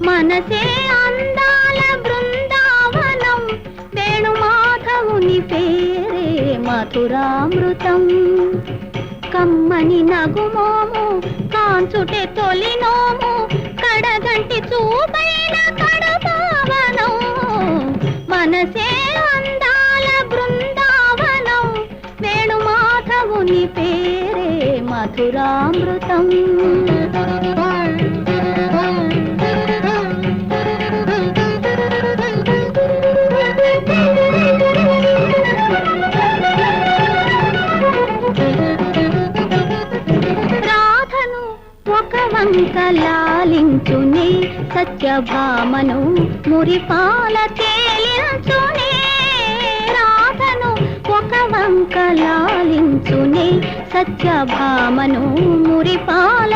మనసే అందాల బృందావనం, వేణుమాధవుని పేరే మధురామృతం. కమ్మని నగుమోము కాంచుటే తొలినోము, కడగంటి చూపైన కడపావనం. మనసే అందాల బృందావనం, వేణుమాధవుని పేరే మధురామృతం. లాలించునే సత్యభామను మురిపాల తేలించునే, రాధను ఒక వంక లాలించునే సత్యభామను మురిపాల